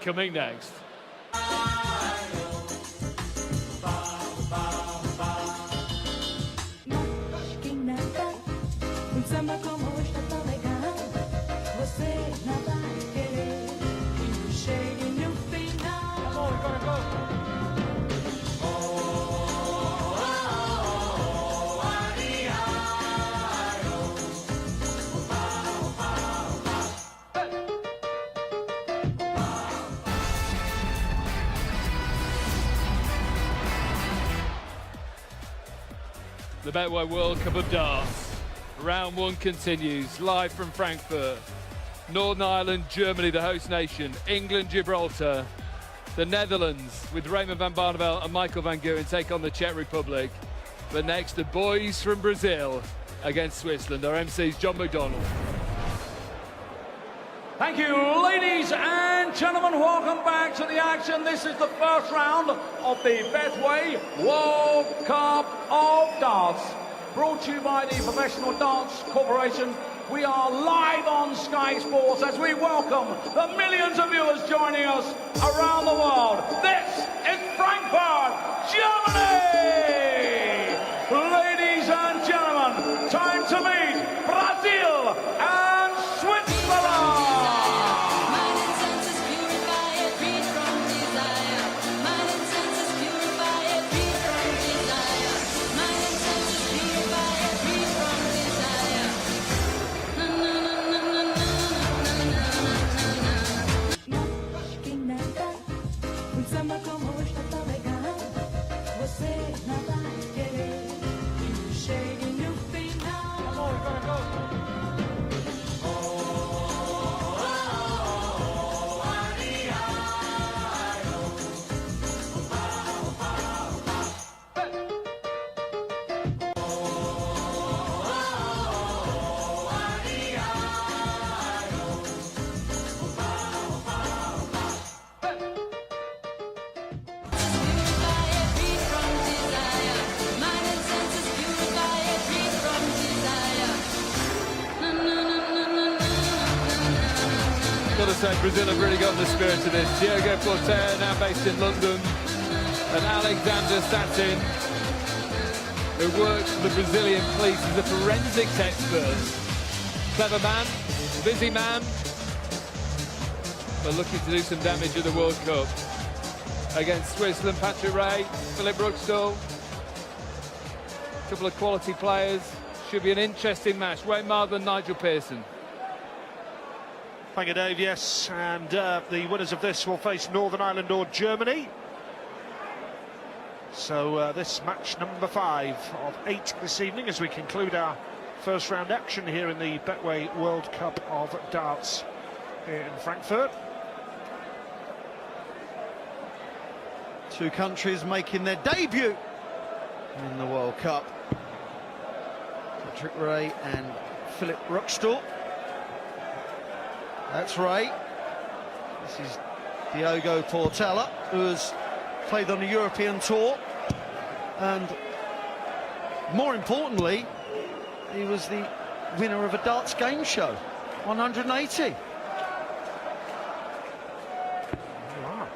coming next. The Betway World Cup of Darts. Round one continues, live from Frankfurt. Northern Ireland, Germany, the host nation. England, Gibraltar. The Netherlands, with Raymond van Barneveld and Michael van Geuren, take on the Czech Republic. But next, the boys from Brazil against Switzerland. Our MC's John McDonald. Thank you, ladies and gentlemen. Welcome back to the action. This is the first round of the Betway World Cup of Darts. Brought to you by the Professional Darts Corporation. We are live on Sky Sports as we welcome the millions of viewers joining us around the world. This is Frankfurt, Germany! Ladies and gentlemen, time to meet Brazil and Switzerland! Got to say, Brazil have really got the spirit of this. Diogo Portela, now based in London, and Alexandre Sattin, who works for the Brazilian police as a forensics expert. Clever man, busy man, but looking to do some damage at the World Cup. Against Switzerland, Patrick Ray, Philipp Ruckstuhl, a couple of quality players. Should be an interesting match. Way more than Nigel Pearson. Thank you, Dave. Yes, and the winners of this will face Northern Ireland or Germany. So this match number 5 of 8 this evening as we conclude our first round action here in the Betway World Cup of Darts here in Frankfurt. Two countries making their debut in the World Cup. Patrick Ray and Philipp Ruckstuhl. That's Ray. This is Diogo Portela, who has played on the European tour, and more importantly, he was the winner of a darts game show, 180. Wow.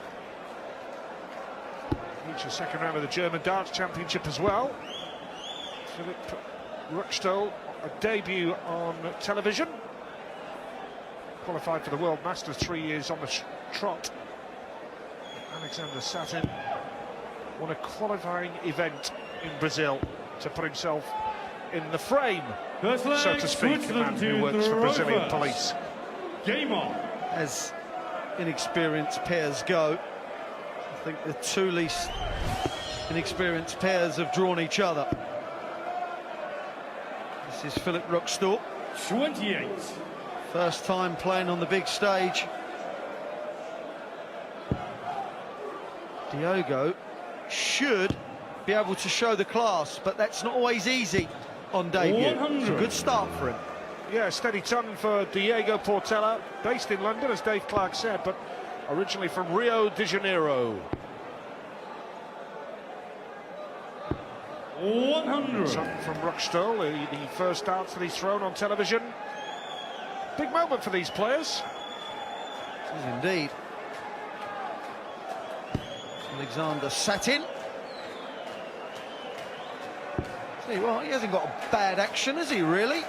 Reached the second round of the German Darts Championship as well. Philipp Ruckstuhl, a debut on television. Qualified for the World Masters 3 years on the trot. Alexandre Sattin won a qualifying event in Brazil to put himself in the frame, so to speak, a man who works for Brazilian police. Game on. As inexperienced pairs go, I think the two least inexperienced pairs have drawn each other. This is Philipp Ruckstuhl. 28. First time playing on the big stage. Diogo should be able to show the class, but that's not always easy on debut. It's a good start for him. Yeah, steady ton for Diogo Portela, based in London, as Dave Clark said, but originally from Rio de Janeiro. 100. Something from Ruckstuhl, the first darts that he's thrown on television. Big moment for these players. It is indeed. Alexandre Sattin. See, well, he hasn't got a bad action, has he, really?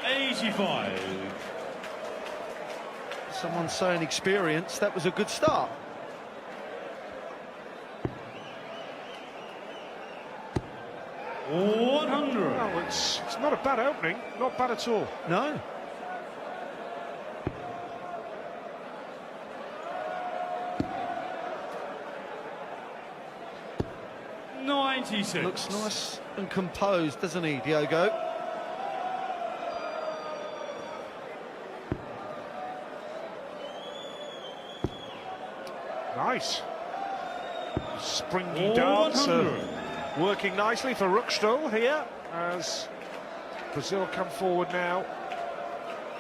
85. Someone saying experience, that was a good start. Well, it's not a bad opening, not bad at all. No. Looks nice and composed, doesn't he, Diogo? Nice. Springy dance, working nicely for Ruckstuhl here, as Brazil come forward now,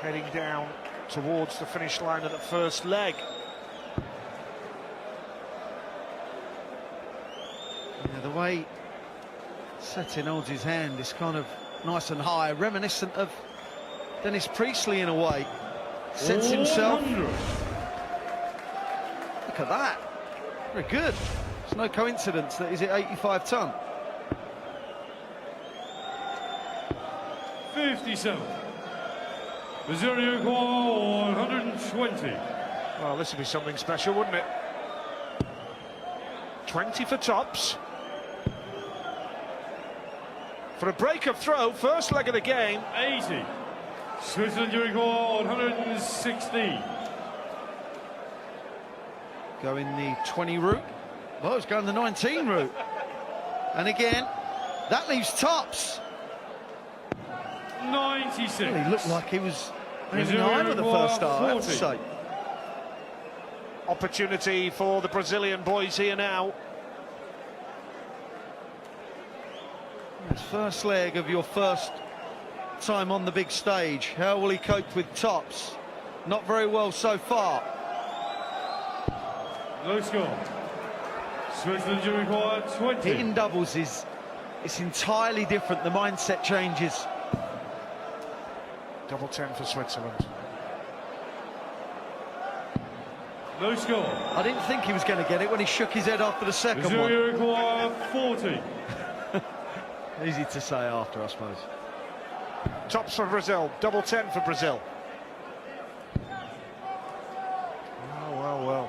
heading down towards the finish line of the first leg. Yeah, the way Sattin holds his hand is kind of nice and high, reminiscent of Dennis Priestley in a way. Sets himself. Look at that. Very good. It's no coincidence that he's at 85 ton. 57. Brazilian 120. Well, this would be something special, wouldn't it? 20 for tops. For a break of throw, first leg of the game. 80. Switzerland during 160. Going the 20 route. Well, it's going the 19 route. And again, that leaves tops. 96. Well, he looked like he was aiming high with the first start, I have to say. Opportunity for the Brazilian boys here now. It's first leg of your first time on the big stage. How will he cope with tops? Not very well so far. Low score. Switzerland during 20. Hitting doubles is it's entirely different. The mindset changes. Double 10 for Switzerland. Low score. I didn't think he was going to get it when he shook his head after the second Brazilian one. 40. Easy to say after, I suppose. Tops for Brazil, double 10 for Brazil. Well.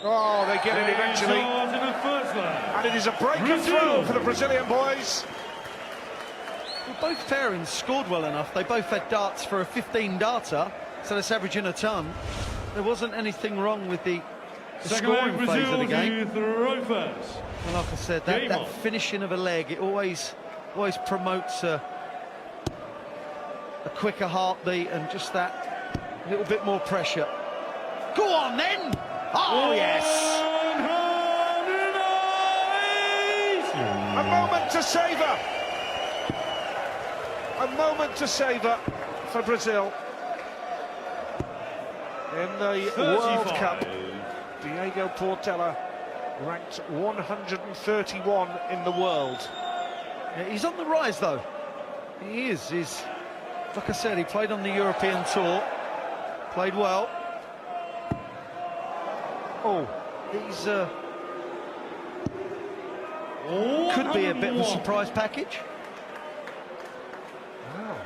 Oh, they get it eventually. And it is a break and throw for the Brazilian boys. Well, both pairings scored well enough. They both had darts for a 15 darter, so that's averaging a ton. There wasn't anything wrong with the scoring phase of the game. Well, like I said, that finishing of a leg, it always promotes a quicker heartbeat and just that little bit more pressure. Go on then! Oh yes! A moment to savour. A moment to savour for Brazil. In the World Cup, Diogo Portela ranked 131 in the world. Yeah, he's on the rise, though. He is. He's, like I said, he played on the European tour, played well. Oh, he's could be a bit of a surprise package. Wow.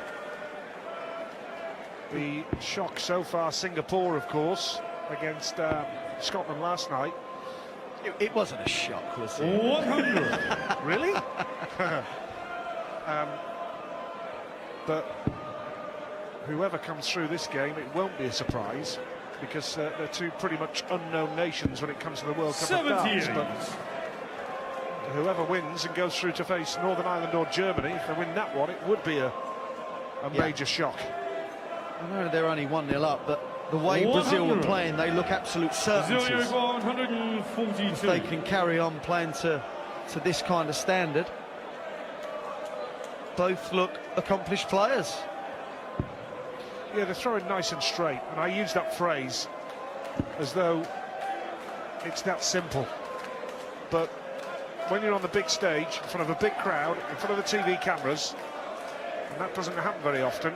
The shock so far, Singapore, of course, against Scotland last night. It wasn't a shock, was it? 100. Really? But whoever comes through this game, it won't be a surprise, because they're two pretty much unknown nations when it comes to the World Cup of Darts. But whoever wins and goes through to face Northern Ireland or Germany, if they win that one, it would be a major shock. I know they're only 1-0 up, but the way Brazil were playing, they look absolute certainties. 142. If they can carry on playing to this kind of standard, both look accomplished players. Yeah, they're throwing nice and straight, and I use that phrase as though it's that simple. But when you're on the big stage, in front of a big crowd, in front of the TV cameras, and that doesn't happen very often,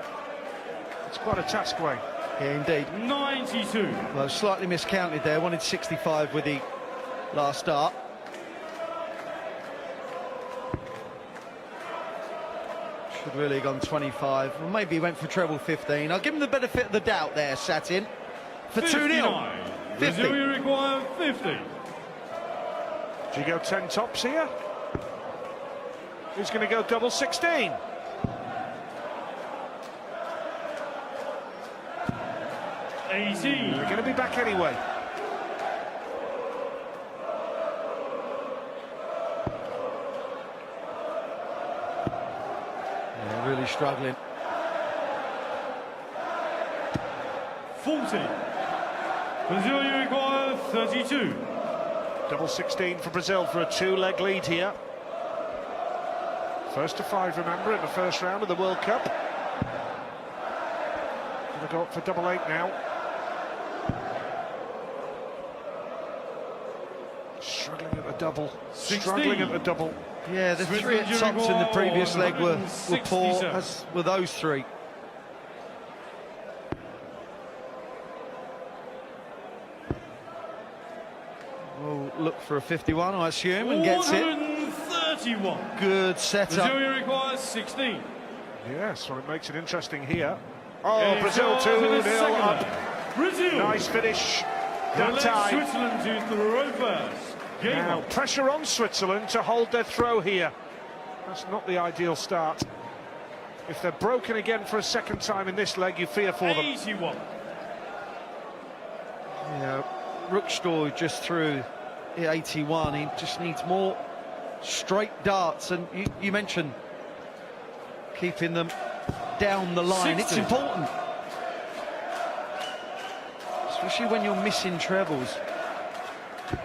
it's quite a task, Wayne. Yeah, indeed. 92. Well, slightly miscounted there. Wanted 65 with the last start. Should really have gone 25. Well, maybe he went for treble 15. I'll give him the benefit of the doubt there, Sattin. For 2-0. 50. Brazil require 50. Do you go 10 tops here? Who's going to go double 16? They're going to be back anyway. Yeah, really struggling. 40. Brazil require 32. Double 16 for Brazil for a 2-leg lead here. First to 5, remember, in the first round of the World Cup. Going to go up for double 8 now. Struggling at the double. 16. Struggling at the double. Yeah, the three at tops in the previous leg were poor, as were those three. We'll look for a 51, I assume, and gets it. 131. Good setup. Brazil requires 16. Yes, well, it makes it interesting here. Oh, Brazil 2-0 up. Brazil. Nice finish that Let time. Switzerland to throw first. Game Now, on. pressure on Switzerland to hold their throw here. That's not the ideal start. If they're broken again for a second time in this leg, you fear for them. 81. Yeah, Ruckstuhl just threw 81. He just needs more straight darts, and you mentioned keeping them down the line. 60. It's important, especially when you're missing trebles. You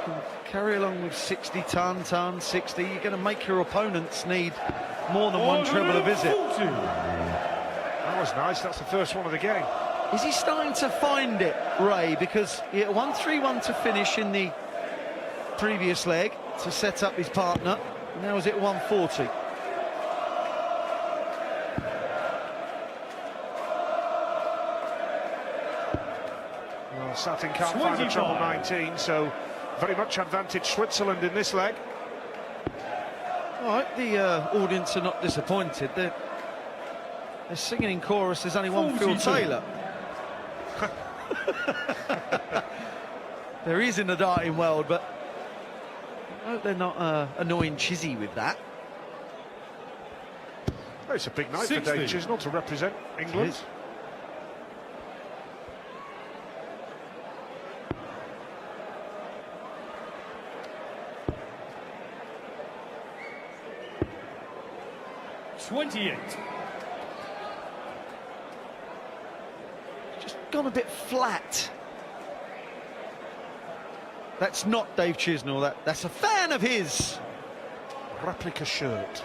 can carry along with 60 ton, 60. You're going to make your opponents need more than one treble a visit. 140. That was nice. That's the first one of the game. Is he starting to find it, Ray? Because he had 1-3-1 to finish in the previous leg to set up his partner. Now is it 140? Well, Sattin can't find a treble 19, so very much advantage Switzerland in this leg. All right, the audience are not disappointed. They're singing in chorus. There's only one Phil 42. Taylor. There is in the darting world, but I hope they're not annoying Chizzy with that. Well, it's a big night 60. for Dave Chisnell to represent England. It is. Just gone a bit flat. That's not Dave Chisnell. That's a fan of his. Replica shirt.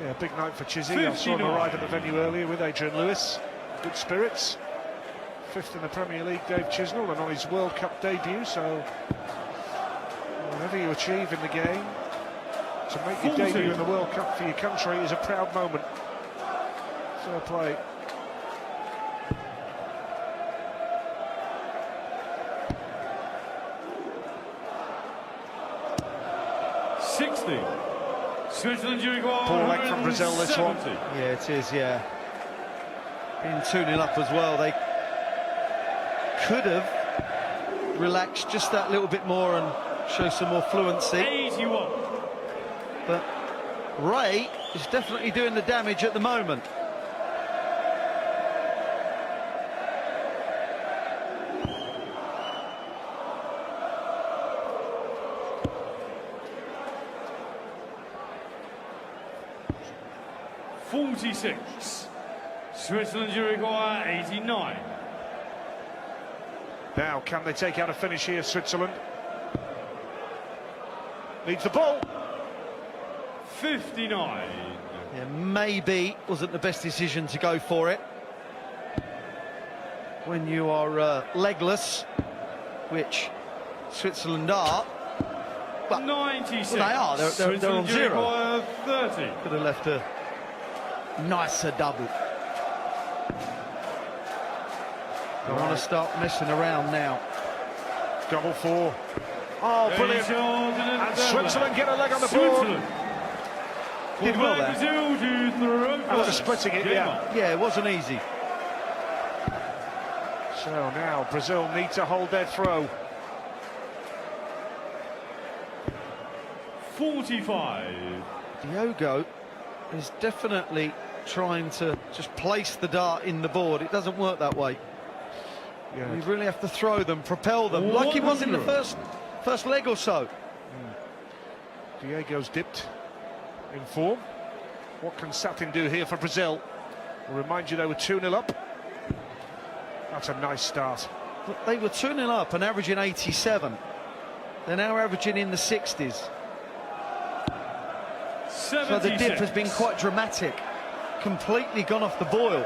Yeah, big night for Chizzy. I saw him 59. arrive at the venue earlier with Adrian Lewis. Good spirits. 5th in the Premier League, Dave Chisnell, and on his World Cup debut, so whatever you achieve in the game, to make your 40. debut in the World Cup for your country is a proud moment. Fair play. Switzerland, Uruguay. Poor leg from Brazil, this one. 170. Yeah, it is, yeah. Being 2-0 up as well, they could have relaxed just that little bit more and show some more fluency. 81. But Ray is definitely doing the damage at the moment. Switzerland, Uruguay, 89. Now, can they take out a finish here, Switzerland? Needs the ball. 59. Yeah, maybe wasn't the best decision to go for it when you are legless, which Switzerland are. Well, 96. well, they are. They're on Switzerland zero. Uruguay 30. Could have left a nicer double. They want to start messing around now. Double four. Oh, brilliant. And Switzerland get a leg on the board. Did well there. Brazil to throw After first. splitting it, Game yeah. on. Yeah, it wasn't easy. So now Brazil need to hold their throw. 45. Diogo is definitely trying to just place the dart in the board. It doesn't work that way. Yeah. You really have to throw them, propel them, like he was in the 100. first leg or so. Diego's dipped in form. What can Sattin do here for Brazil? I'll remind you they were 2-0 up. That's a nice start. But they were 2-0 up and averaging 87. They're now averaging in the 60s. 76. So the dip has been quite dramatic. Completely gone off the boil.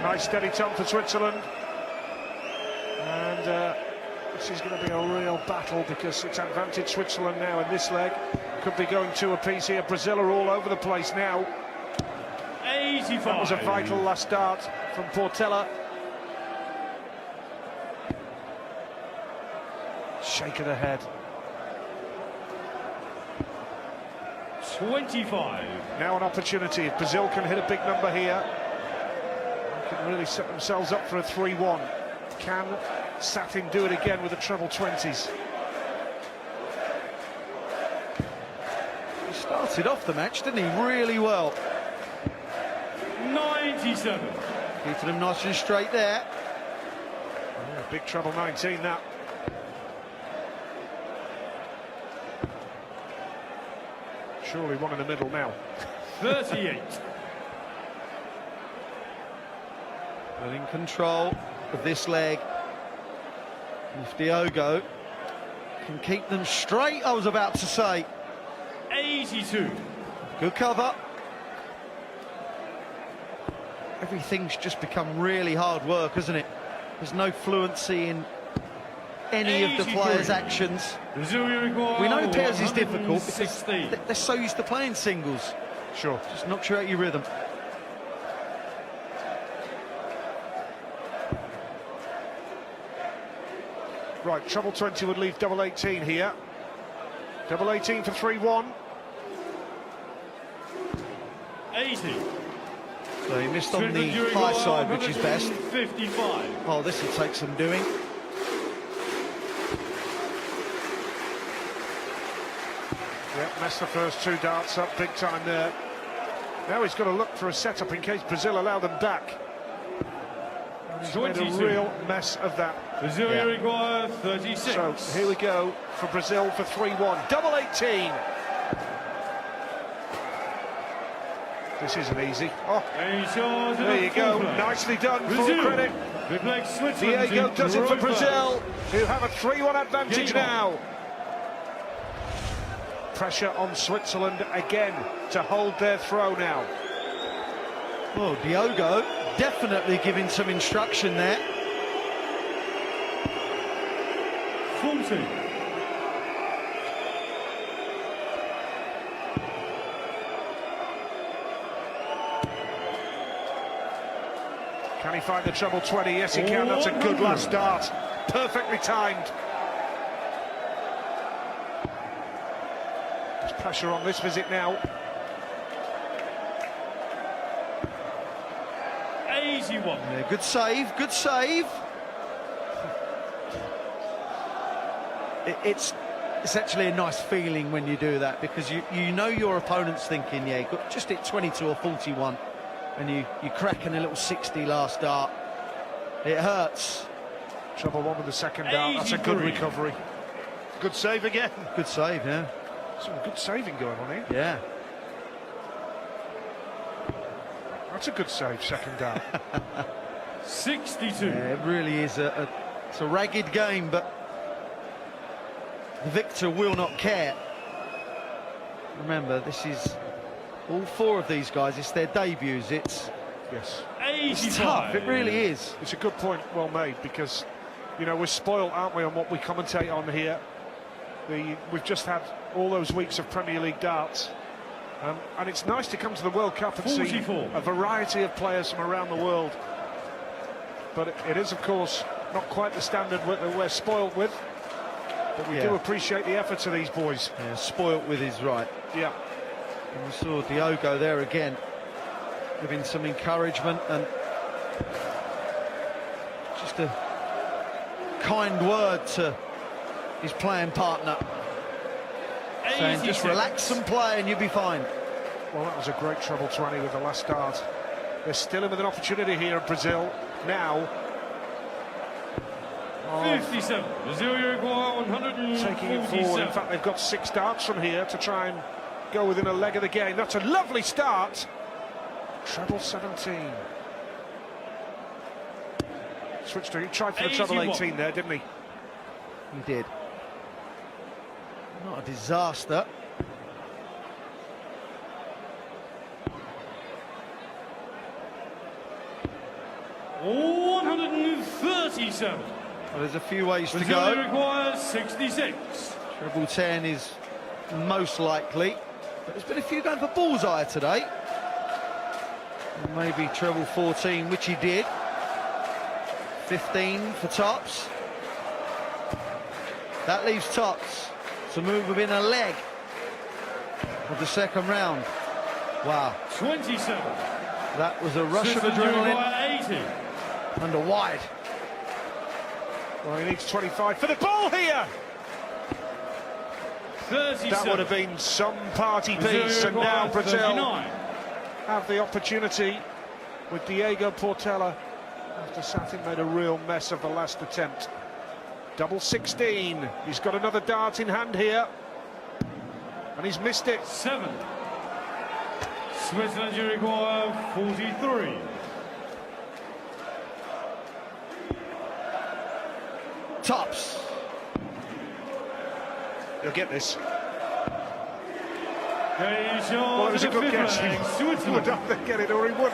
Nice steady tone for Switzerland. And this is going to be a real battle because it's advantage Switzerland now in this leg. Could be going 2 apiece here. Brazil are all over the place now. 85. That was a vital last start from Portela. Shake of the head. 25. Now an opportunity. If Brazil can hit a big number here, they can really set themselves up for a 3-1. Can Sattin do it again with the treble 20s? He started off the match, didn't he? Really well. 97. Keeping him nice and straight there. Yeah, big treble 19 that. Surely one in the middle now. 38. Well, in control of this leg. If Diogo can keep them straight, I was about to say. 82. Good cover. Everything's just become really hard work, hasn't it? There's no fluency in any of the 83. players' actions. Brazil Uruguay. We know pairs is difficult because 116. they're so used to playing singles. Sure. Just knocks you out your rhythm. Right, treble 20 would leave double 18 here. Double 18 for 3-1. 80. So he missed on the high side, which is best. 55. Oh, this will take some doing. Yep, messed the first 2 darts up big time there. Now he's got to look for a setup in case Brazil allow them back. And he's made a 22. real mess of that. Brazil Yeah. Uruguay 36. So here we go for Brazil for 3-1. Double 18. This isn't easy. Oh, there you go. Nicely done. Full Brazil. credit. Reflects Switzerland. Diego to does it for throw Brazil, first. who have a 3-1 advantage Game on. now. Pressure on Switzerland again to hold their throw now. Oh, Diogo definitely giving some instruction there. 40. Can he find the treble 20? Yes, he can. That's a good last start. Perfectly timed. There's pressure on this visit now. 81. Yeah, good save, good save. It's actually a nice feeling when you do that, because you know your opponent's thinking, yeah, just hit 22 or 41, and you cracking a little 60 last dart. It hurts. Treble 1 with the second dart. That's a good 83. recovery. Good save again. Good save, yeah. Some good saving going on here. Yeah. That's a good save, second dart. 62. Yeah, it really is it's a ragged game, but the victor will not care. Remember, this is All four of these guys, it's their debuts. It's tough, it really is. It's a good point, well made, because, you know, we're spoiled, aren't we, on what we commentate on here. We've just had all those weeks of Premier League darts, and it's nice to come to the World Cup and see a variety of players from around the world. But it is, of course, not quite the standard that we're spoiled with. But we do appreciate the efforts of these boys. Yeah, spoilt with is right. Yeah. And we saw Diogo there again, giving some encouragement and just a kind word to his playing partner, saying just relax and play and you'll be fine. Well, that was a great treble 20 with the last dart. They're still in with an opportunity here in Brazil now. 57. Brazil, Uruguay, 147. Taking it forward. In fact, they've got 6 darts from here to try and go within a leg of the game. That's a lovely start. Treble 17. Switched to, he tried for the treble 18 there, didn't he? He did. Not a disaster. Oh, 137. Well, there's a few ways to Brazil go. requires 66. Treble 10 is most likely. But there's been a few going for bullseye today. And maybe treble 14, which he did. 15 for tops. That leaves tops to move within a leg of the second round. Wow. 27. That was a rush of adrenaline. 80. Under wide. Well, he needs 25 for the ball here. 37. That would have been some party piece, and now Brazil 39. have the opportunity with Diogo Portela after Sattin made a real mess of the last attempt. Double 16. He's got another dart in hand here, and he's missed it. 7. Switzerland, Uruguay, 43. Tops. You'll get this. Well, it was a good guess. He would either get it or he wouldn't.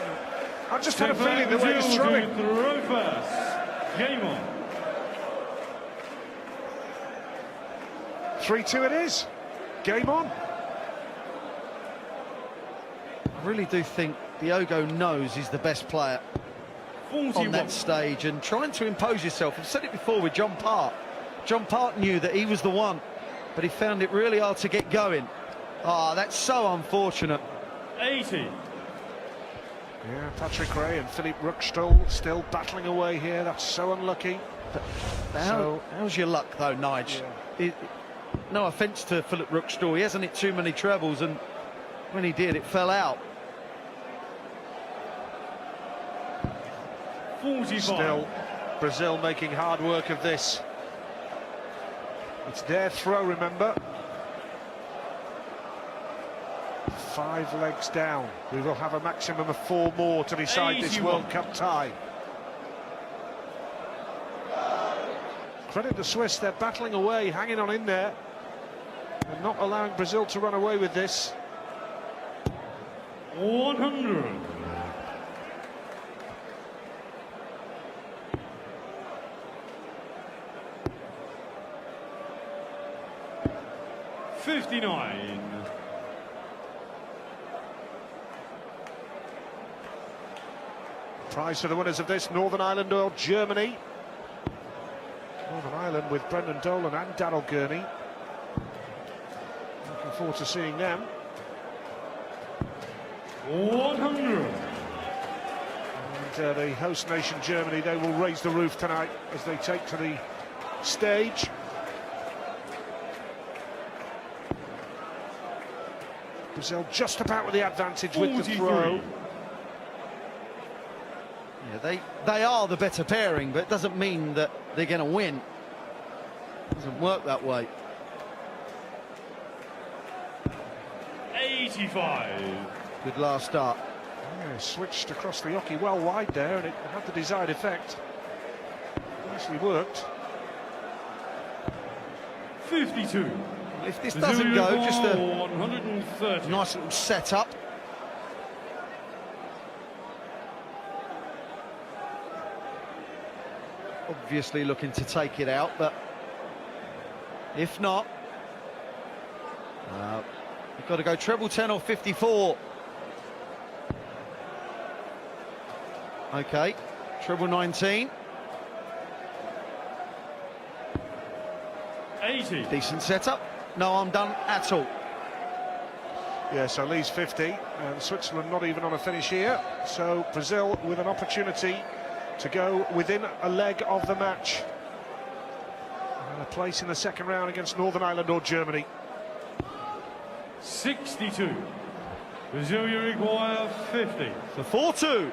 I just had a feeling the way he's throwing. Throw first. Game on. 3-2 it is. Game on. I really do think Diogo knows he's the best player 41. on that stage, and trying to impose yourself. I've said it before with John Part. John Part knew that he was the one, but he found it really hard to get going. Ah, that's so unfortunate. 80. Yeah, Patrick Ray and Philipp Ruckstuhl still battling away here. That's so unlucky. But how's your luck, though, Nige? Yeah. No offence to Philipp Ruckstuhl, he hasn't hit too many trebles, and when he did, it fell out. 45. Still, Brazil making hard work of this. It's their throw, remember. 5 legs down. We will have a maximum of 4 more to decide this 81. World Cup tie. Credit the Swiss, they're battling away, hanging on in there, and not allowing Brazil to run away with this. 100. $59. Prize for the winners of this, Northern Ireland or Germany. Northern Ireland with Brendan Dolan and Darrell Gurney. Looking forward to seeing them. 100. And the host nation Germany, they will raise the roof tonight as they take to the stage. Brazil just about with the advantage 43. with the throw. Yeah, they are the better pairing, but it doesn't mean that they're going to win. It doesn't work that way. 85. Good last start. Yeah, switched across the hockey well wide there, and it had the desired effect. Nicely worked. 52. If this doesn't go, just a 130. nice little setup obviously looking to take it out, but if not, you've got to go treble 10 or 54. Okay, treble 19. 80. Decent setup. No harm done at all. Yeah, so Lee's 50, and Switzerland not even on a finish here. So Brazil with an opportunity to go within a leg of the match. And a place in the second round against Northern Ireland or Germany. 62. Brazil, you require 50. For 4-2.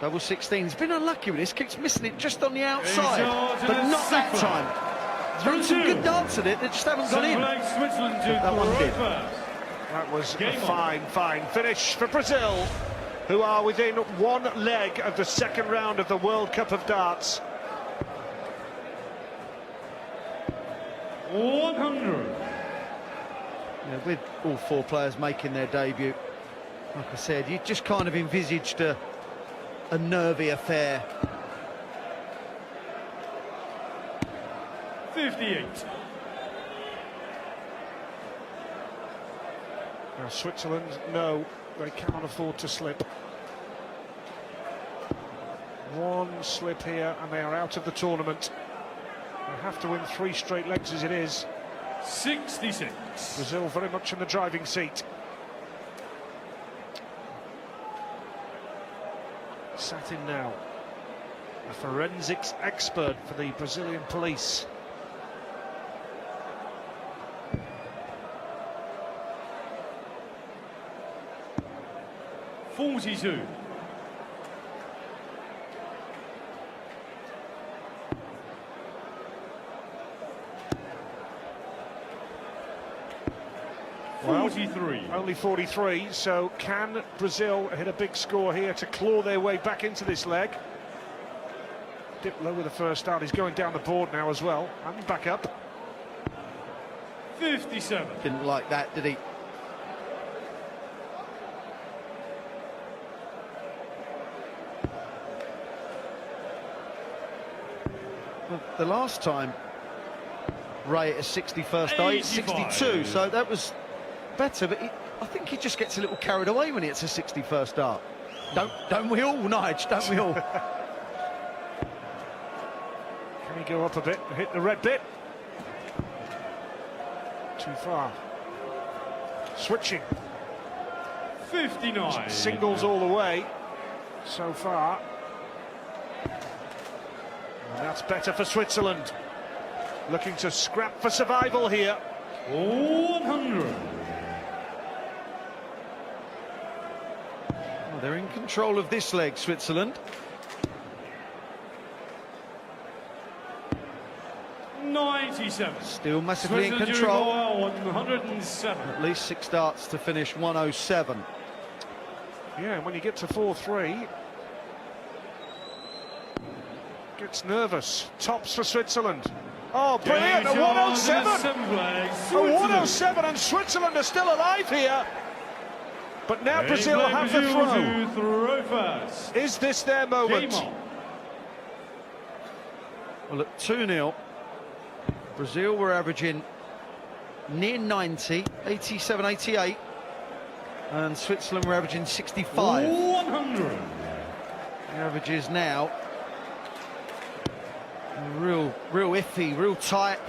Double 16's been unlucky with this, keeps missing it just on the outside, but not that time. Thrown some good darts at it, they just haven't gone in. Switzerland to That one did. That was a fine finish for Brazil, who are within one leg of the second round of the World Cup of Darts. 100. Yeah, with all four players making their debut, like I said, you just kind of envisaged a nervy affair. 58. Now Switzerland know they cannot afford to slip. One slip here and they are out of the tournament. They have to win 3 straight legs as it is. 66. Brazil very much in the driving seat. Sattin now, a forensics expert for the Brazilian police. $42. Well, 43. Only 43, so can Brazil hit a big score here to claw their way back into this leg? Dipped low with the first start, he's going down the board now as well, and back up. 57. Didn't like that, did he? Well, the last time Ray at a 61st dart, 62, so that was better, but I think he just gets a little carried away when he hits a 61st dart. Don't we all, Nige? Don't we all? Can he go up a bit, hit the red bit? Too far. Switching. 59. Singles all the way so far. And that's better for Switzerland. Looking to scrap for survival here. 100. Well, they're in control of this leg, Switzerland. 97. Still massively in control. 107. At least 6 darts to finish 107. Yeah, and when you get to 4-3, gets nervous. Tops for Switzerland. Oh, brilliant! A 107! A 107, and Switzerland are still alive here. But now Brazil have the throw. First. Is this their moment? Well, at 2-0, Brazil were averaging near 90, 87, 88, and Switzerland were averaging 65. 100. The averages now real iffy, real tight.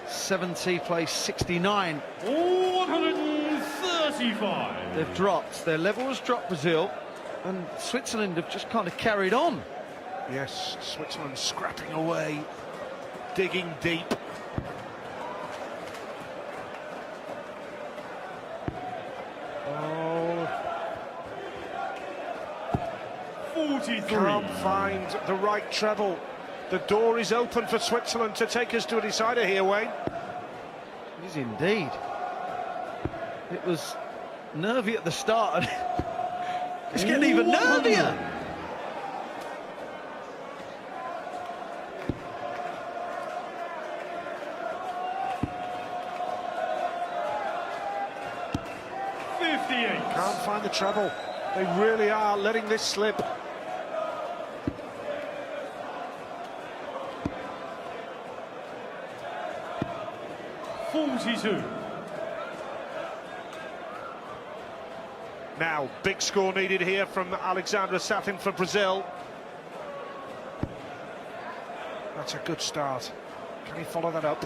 70 plays 69. 135. They've dropped. Their level has dropped, Brazil, and Switzerland have just kind of carried on. Yes, Switzerland scrapping away, digging deep. Oh, 43. can't find the right treble. The door is open for Switzerland to take us to a decider here, Wayne. It is indeed. It was nervy at the start, and it's getting even nervier. Can't find the treble. They really are letting this slip. 42. Now, big score needed here from Alexandre Sattin for Brazil. That's a good start. Can he follow that up?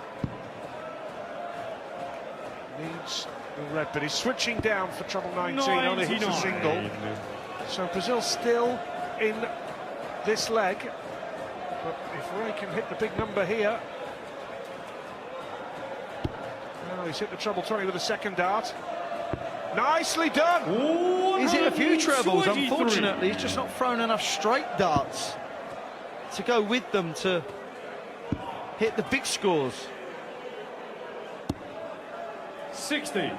Needs the red, but he's switching down for treble 19, only hits a single. So Brazil still in this leg. But if Ray can hit the big number here. Now he's hit the treble 20 with a second dart. Nicely done! He's hit a few trebles, unfortunately. He's just not thrown enough straight darts to go with them to hit the big scores. 60.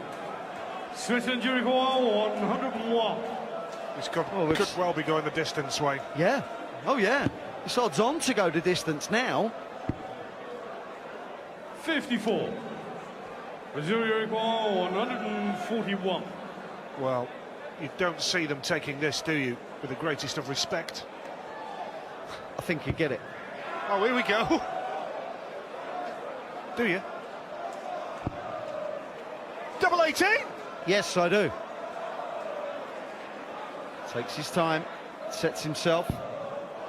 Switzerland Diogo 101. This could well be going the distance, Wayne. Yeah. Oh, yeah. It's odds on to go the distance now. 54. Brazil Diogo 141. Well, you don't see them taking this, do you? With the greatest of respect. I think you get it. Oh, here we go. Do you? Double 18? Yes, I do. Takes his time, sets himself.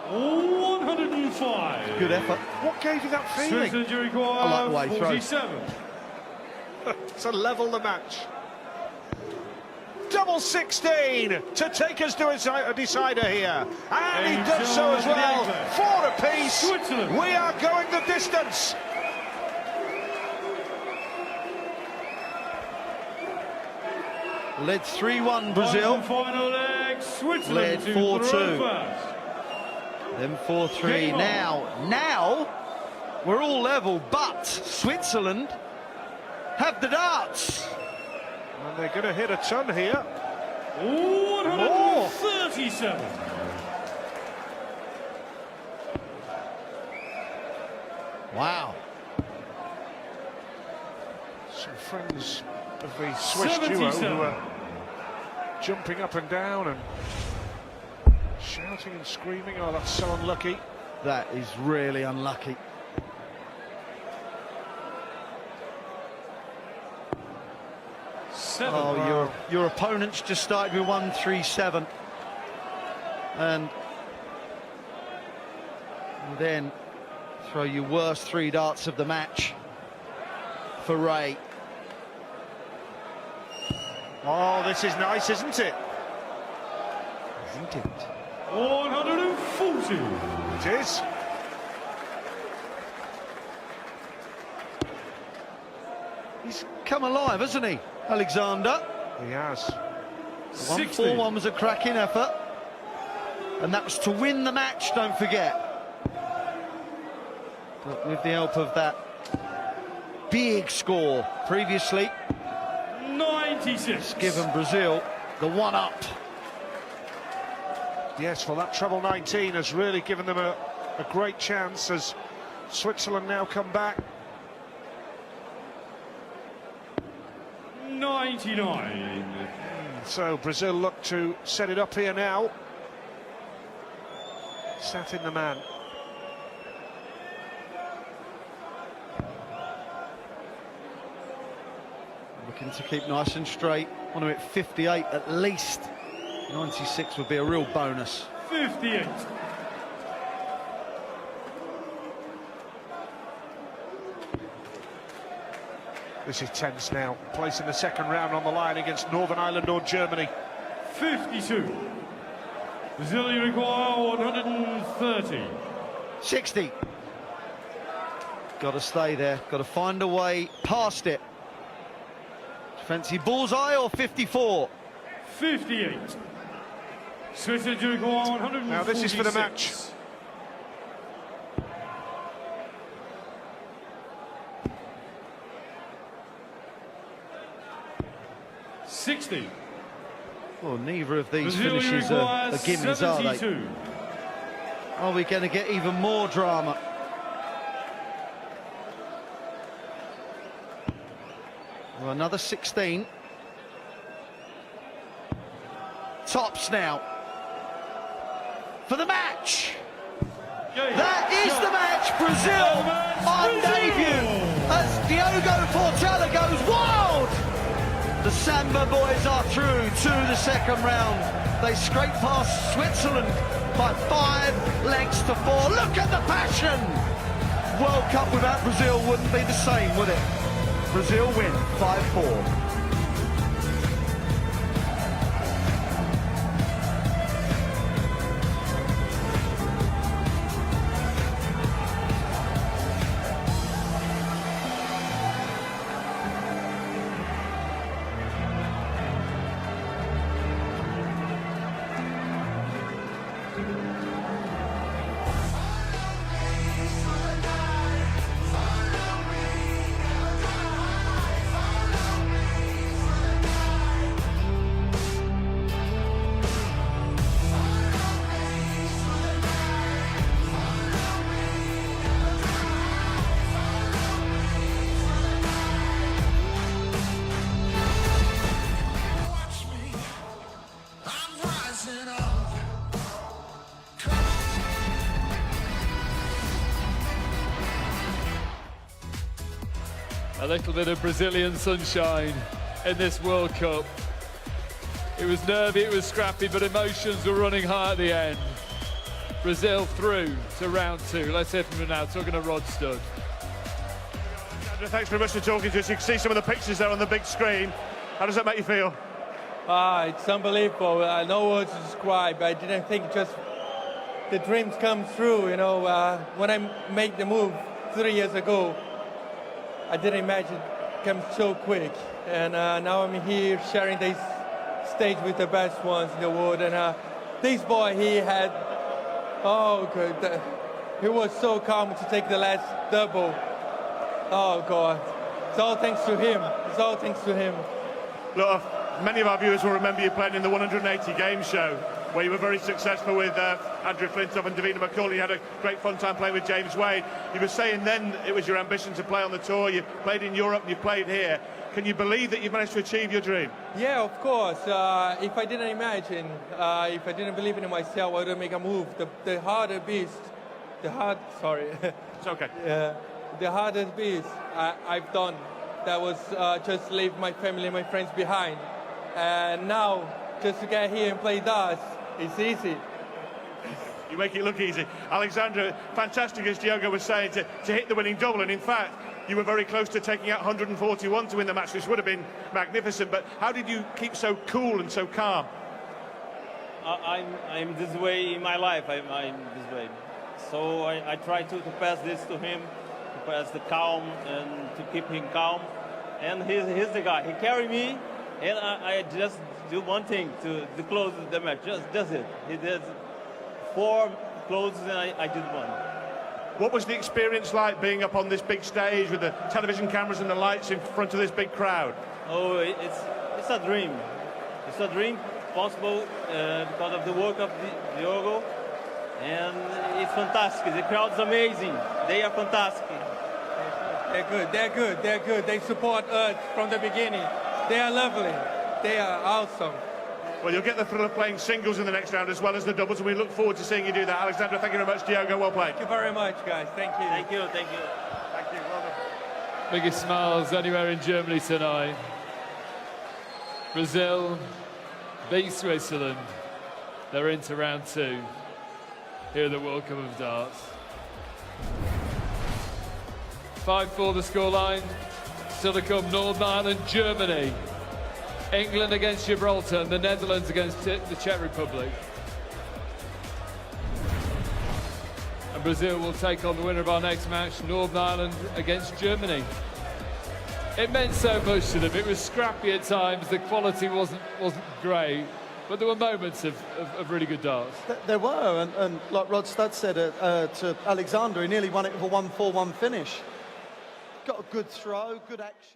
105. Good effort. What gave you that feeling? Switzerland Diogo I like the way he throws. 47. To level the match. Double 16 to take us to a decider here. And he does so as well. 4 apiece. Switzerland. We are going the distance. Led 3-1 Brazil. Final leg, Switzerland Led to 4-2. throw first. Then 4-3. Now we're all level, but Switzerland have the darts. And they're going to hit a ton here. 137. Wow. Some friends of the Swiss duo who are jumping up and down and shouting and screaming. Oh, that's so unlucky. That is really unlucky. Oh, your opponents just started with 137, and then throw your worst 3 darts of the match for Ray. Oh, this is nice, isn't it? Isn't it? 140. It is. He's come alive, hasn't he, Alexander? He has. The 1-4-1 was a cracking effort, and that was to win the match, don't forget. But with the help of that big score previously, 96. it's given Brazil the 1-up. Yes, well, that treble 19 has really given them a great chance as Switzerland now come back. 99. So Brazil look to set it up here now. Sattin the man. Looking to keep nice and straight. Want to hit 58 at least. 96 would be a real bonus. 58. This is tense now. Placing the second round on the line against Northern Ireland or Germany. 52. Brazil require 130. 60. Got to stay there. Got to find a way past it. Fancy bullseye or 54? 58. Switzerland require 146. Now this is for the match. 60. Well, neither of these Brazil finishes are gimmies, are they? 72. Are we going to get even more drama? Well, another 16. Tops now. For the match. That is the match. Brazil on debut as Diogo Portela goes wild. The Samba boys are through to the second round. They scrape past Switzerland by 5 lengths to 4. Look at the passion. World Cup without Brazil wouldn't be the same, would it? Brazil win 5-4. A little bit of Brazilian sunshine in this World Cup. It was nervy, it was scrappy, but emotions were running high at the end. Brazil through to round 2. Let's hear from him now, talking to Ruckstuhl. Thanks very much for talking to us. You can see some of the pictures there on the big screen. How does that make you feel? It's unbelievable. No words to describe. I didn't think just the dreams come true, you know. When I made the move 3 years ago, I didn't imagine it comes so quick. And now I'm here sharing this stage with the best ones in the world. And this boy, he had, he was so calm to take the last double. Oh, God. It's all thanks to him. It's all thanks to him. Look, many of our viewers will remember you playing in the 180 game show, where you were very successful with Andrew Flintoff and Davina McCall. You had a great fun time playing with James Wade. You were saying then it was your ambition to play on the tour. You played in Europe and you played here. Can you believe that you've managed to achieve your dream? Yeah, of course. If I didn't imagine, if I didn't believe in myself, I wouldn't make a move. The harder beast, It's okay. The hardest beast I've done, that was just leave my family and my friends behind. And now, just to get here and play darts, it's easy. You make it look easy. Alexandre, fantastic, as Diogo was saying, to hit the winning double. And in fact, you were very close to taking out 141 to win the match, which would have been magnificent. But how did you keep so cool and so calm? I'm this way in my life. I'm this way. So I try to pass this to him, to pass the calm and to keep him calm. And he's the guy. He carry me, and I just do one thing to close the match. Just it. He did 4 closes, and I did 1. What was the experience like being up on this big stage with the television cameras and the lights in front of this big crowd? Oh, it's a dream. It's a dream possible because of the work of Diogo, and it's fantastic. The crowd's amazing. They are fantastic. They're good. They support us from the beginning. They are lovely. They are awesome. Well, you'll get the thrill of playing singles in the next round as well as the doubles, and we look forward to seeing you do that. Alexandre, thank you very much. Diogo, well played. Thank you very much, guys. Thank you. Thank you. Thank you. Well done. Biggest smiles anywhere in Germany tonight. Brazil beat Switzerland. They're into round 2 here at the World Cup of Darts. 5-4 the scoreline. Still to come, Northern Ireland, Germany. England against Gibraltar and the Netherlands against the Czech Republic. And Brazil will take on the winner of our next match, Northern Ireland against Germany. It meant so much to them. It was scrappy at times. The quality wasn't great, but there were moments of really good darts. There were, and like Rod Studd said to Alexandre, he nearly won it with a 1-4-1 finish. Got a good throw, good action.